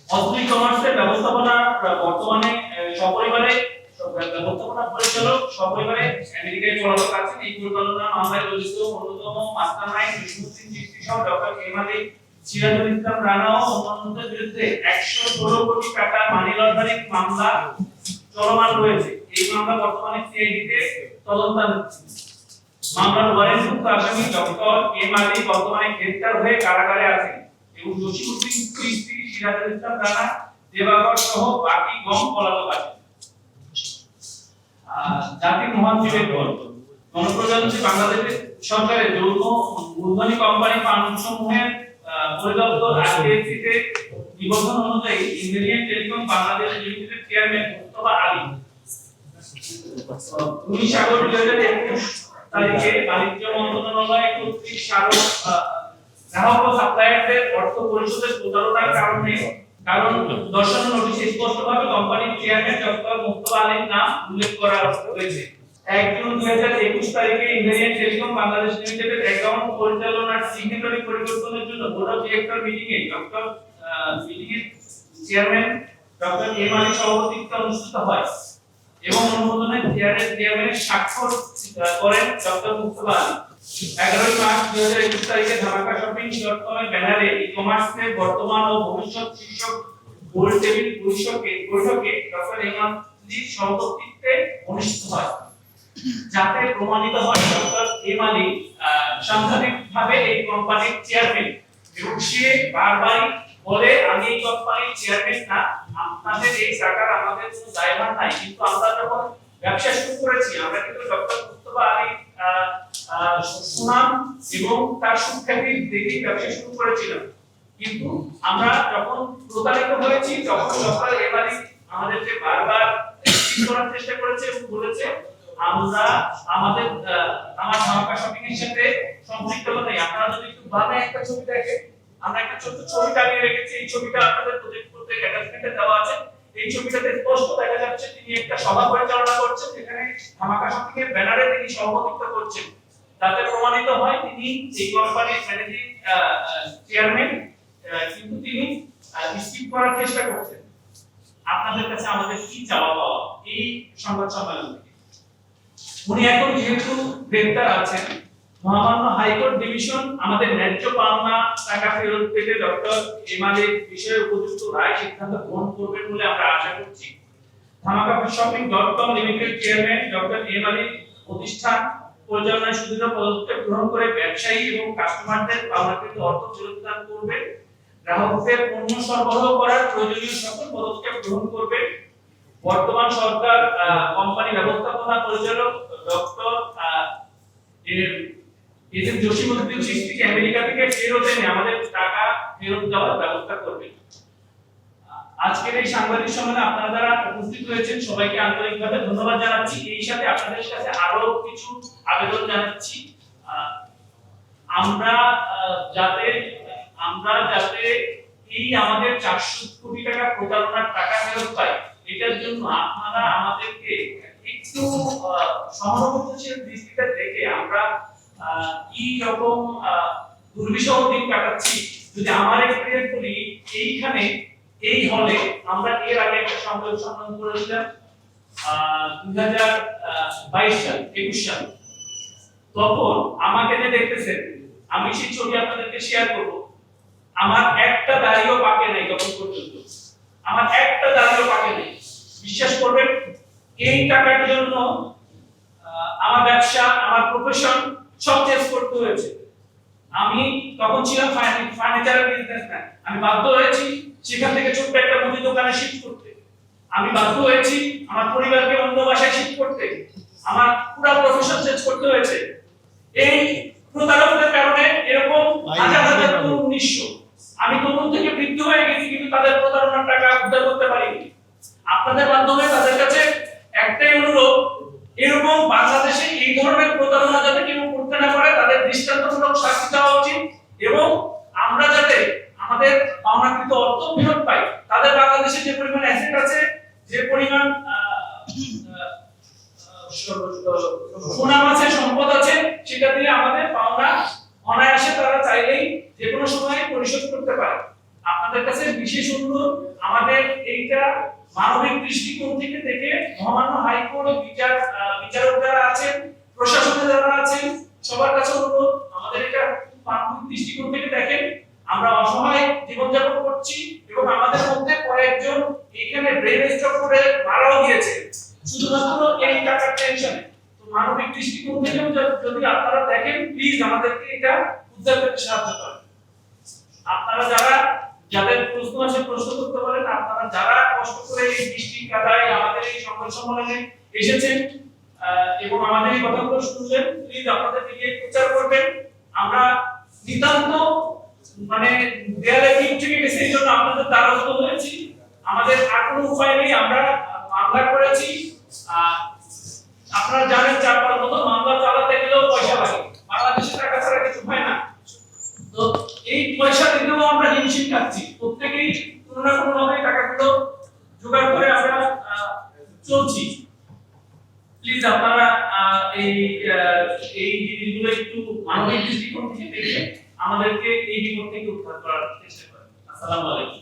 অথবা ই-কমার্সের ব্যবস্থাপনা বর্তমানে সপরিবারে ব্যবস্থাপনা পরিচালক সপরিবারে আমেরিকায় পড়াশোনা করেছেন। এই পরিকল্পনা মামলায় জড়িত অন্যতম মাস্টারমাইন্ড জসিমউদ্দিন চিশতী সহ ডক্টর এম আলী, সিরাজুল ইসলাম রানা ও অন্যান্যদের বিরুদ্ধে 116 কোটি টাকা মানি লন্ডারিং মামলা চলমান রয়েছে। এই মামলা বর্তমানে সিআইডিতে তদন্তাধীন। মামলার ওয়ারেন্টভুক্ত আসামি ডক্টর এম আলী বর্তমানে গ্রেফতার হয়ে কারাগারে আছেন এবং জসিমউদ্দিন চিশতী, সিরাজুল ইসলাম রানা, দেবাকর সহ বাকি গম পলাতক আছেন। জাতির মহান বিবেকগণ, গণপ্রজাতন্ত্রী বাংলাদেশ সরকারের যৌথ মূলধনী কোম্পানি ফার্মসমূহের পরিদপ্তর আইএসসিতে নিবন্ধন অনুযায়ী ইন্ডিয়ান টেলিকম বাংলাদেশ লিমিটেডের চেয়ারম্যান মুস্তাফা আলী 19/8/2021 তারিখে বাণিজ্য মন্ত্রণালয় কর্তৃক গ্রাহক ও সাপ্লায়ারদের অর্থ পরিশোধের প্রতারণার কারণ দর্শানো নোটিশে স্পষ্টভাবে কোম্পানির চেয়ারম্যান ডক্টর মুস্তাফা আলীর নাম উল্লেখ করা হয়েছে। 1 জুন 2021 তারিখে ইন্ডিয়ান টেলিকম বাংলাদেশ লিমিটেডের অ্যাকাউন্ট পরিচালনার সিগনেটরি পরিবর্তনের জন্য বোর্ড অফ ডিরেক্টর মিটিংয়ে চেয়ারম্যান ডক্টর এম আলী সভাপতিত্বে অনুষ্ঠিত হয় এবং অনুমোদনে চেয়ারম্যানের স্বাক্ষর করেন ডক্টর মুস্তাফা আলী। 11 মার্চ 2021 তারিখে ঢাকা শপিং.com এর ব্যানারে ই-কমার্সের বর্তমান ও ভবিষ্যৎ শীর্ষক গোল টেবিল বৈঠকে ডক্টর এম আলীর সভাপতিত্বে অনুষ্ঠিত হয়, যাতে প্রমাণিত হয় ডক্টর এম আলী সাংঘাতিকভাবে এই কোম্পানির চেয়ারম্যান এবং সে বারবার বলে আমি এই কোম্পানির চেয়ারম্যান না, আপনাদের এই টাকার আমাদের কোনো দায়ভার নাই। কিন্তু আমরা যখন ব্যবসা শুরু করেছি আমরা কিন্তু ডক্টর মুস্তাফা আলী সুনাম এবং তার সুখ্যাতি দেখেই ব্যবসা শুরু করেছিলাম, কিন্তু আমরা যখন প্রতারিত হয়েছি তখন ডক্টর এম আলী আমাদেরকে বারবার করার চেষ্টা করেছে এবং বলেছে আমরা আমার ঢাকা শপিং এর সাথে সম্পৃক্ততা নেই। আপনারা যদি একটু ভাবে একটা ছবি দেখেন, আমরা একটা ছোট ছবি টানিয়ে রেখেছি, এই ছবিটা আপনাদের প্রজেক্ট করতে অ্যাটাচমেন্টে দেওয়া আছে। এই ছবিটাতে স্পষ্ট দেখা যাচ্ছে তিনি একটা সভা পরিচালনা করছেন, যেখানে ঢাকা শপিং এর ব্যানারে তিনি সভাপতিত্ব করছেন। তাতে প্রমাণিত হয় তিনি এই কোম্পানির ম্যানেজিং চেয়ারম্যান, কিন্তু তিনি স্কিপ করার চেষ্টা করছেন। আপনাদের কাছে আমাদের কি চাওয়া পাওয়া এই সংবাদ সম্মেলন থেকে? উনি এখন যেহেতু গ্রেফতার আছেন, মহামান্য হাইকোর্ট ডিভিশন আমাদের ন্যায্য পাওনা টাকা ফেরত পেতে ডক্টর এম আলীর বিষয়ে উপযুক্ত রায় সিদ্ধান্ত গ্রহণ করবেন বলে আমরা আশা করছি। ঢাকা.শপিং.com limited chairman doctor M Ali প্রতিষ্ঠান পরিচালনায় সুদৃঢ় পদক্ষেপ গ্রহণ করে ব্যবসায়ী এবং কাস্টমারদের পাওনাকৃত অর্থ ফেরত দান করবেন, গ্রাহকদের পণ্য সরবরাহ করার প্রয়োজনীয় সকল পদক্ষেপ গ্রহণ করবে। বর্তমান সরকার কোম্পানি ব্যবস্থাপনা পরিচালক ডক্টর জসিমউদ্দিন চিশতীকে আমেরিকা থেকে ফেরত এনে আমাদের টাকা ফেরত দেওয়ার ব্যবস্থা করবে। আজকের এই সাংবাদিক সম্মেলনে আপনারা যারা উপস্থিত হয়েছেন সবাইকে আন্তরিকভাবে ধন্যবাদ জানাচ্ছি। এই সাথে আপনাদের কাছে আরো কিছু আবেদন জানাচ্ছি, আমরা যাতে এই আমাদের 400 কোটি টাকা প্রতারণার টাকা ফেরত পাই, এটার জন্য আপনারা আমাদেরকে একটু সহানুভূতিশীল দৃষ্টিতে দেখে আমরা কি রকম দুর্বিষহ দিন কাটাচ্ছি। যদি আমার এক্সপেরিয়েন্স বলি, এইখানে এই হলে আমরা এর আগে একটা সংবাদ সম্মেলন করেছিলাম 2022 সাল 21 সাল, তখন আমাকে যে দেখতেছেন আমি সেই ছবি আপনাদেরকে শেয়ার করব, আমার একটা দাড়িও পাকে নাই তখন পর্যন্ত, আমার একটা দাড়িও পাকে নাই। বিশ্বাস করবেন এই টাকার জন্য আমার ব্যবসা, আমার প্রফেশন সব চেঞ্জ করতে হয়েছে। আমি তখন ছিলাম ফার্নিচারের বিজনেসম্যান, আমি বাধ্য হয়েছি সেখান থেকে ছোট্ট একটা মুদি দোকানে শিফট করতে, আমি বাধ্য হয়েছি আমার পরিবারকে অন্য বাসায় শিফট করতে, আমার পুরো প্রফেশন চেঞ্জ করতে হয়েছে। এই প্রতারকদের কারণে এরকম হাজার হাজার তরুণ নিঃস্ব, আমি তরুণ থেকে বৃদ্ধ হয়ে গেছি, কিন্তু তাদের প্রতারণার টাকা উদ্ধার করতে পারিনি। আপনাদের মাধ্যমে তাদের কাছে একটাই অনুরোধ, এরকম বাংলাদেশে এই ধরনের প্রতারণা যাতে কেউ করতে না পারে, তাদের দৃষ্টান্তমূলক শাস্তি দেওয়া উচিত এবং আমরা যাতে আমাদের পাওনাকৃত অর্থ ফেরত পাই। তাদের বাংলাদেশে যে পরিমাণ অ্যাসেট আছে, যে পরিমাণ সুনাম আছে, সম্পদ আছে, সেটা দিয়ে আমাদের পাওনা অনায়াসে তারা চাইলেই যে কোনো সময় পরিশোধ করতে পারে। আপনাদের কাছে বিশেষ অনুরোধ, আমাদের এইটা মানবিক দৃষ্টিকোণ থেকে দেখে মহামান্য হাইকোর্ট বিচারক যারা আছেন, প্রশাসনে যারা আছেন, সবার কাছে অনুরোধ আমাদের এটা মানবিক দৃষ্টিকোণ থেকে দেখেন। আমরা অসহায় জীবনযাপন করছি এবং আমাদের মধ্যে কয়েকজন এখানে ব্রেন স্ট্রোক করে মারাও গিয়েছে শুধুমাত্র এই টাকার টেনশনে। তো মানবিক দৃষ্টিকোণ থেকে যদি আপনারা দেখেন, প্লিজ আমাদেরকে এটা উদ্ধার করতে সাহায্য করেন। আপনারা যাদের প্রশ্ন আছে প্রশ্ন করতে পারেন। আপনারা যারা কষ্ট করে এই বৃষ্টি কাদায় আমাদের এই সংবাদ সম্মেলনে এসেছেন এবং আমাদের এই কথাগুলো শুনলেন, প্লিজ আপনাদের দিকে প্রচার করবেন। আমরা নিতান্ত মানে দেয়ালে পিঠ থেকে গেছে, এই জন্য আপনাদের দ্বারস্থ হয়েছি। আমাদের আর কোনো উপায় নেই, আমরা মামলা করেছি। আপনারা জানেন 4-5 মতো মামলা চালাতে গেলেও পয়সা লাগে, বাংলাদেশে টাকা ছাড়া কিছু হয় না। তো এই পয়সা দিতেও আমরা হিমশিম খাচ্ছি, প্রত্যেকেই কোনো না কোনো ভাবে টাকাগুলো জোগাড় করে আমরা চলছি। প্লিজ আপনারা এই জিনিসগুলো একটু মানবিক দৃষ্টিকোণ থেকে দেখে আমাদেরকে এই বিপদ থেকে উদ্ধার করার চেষ্টা করেন। আসসালামু আলাইকুম।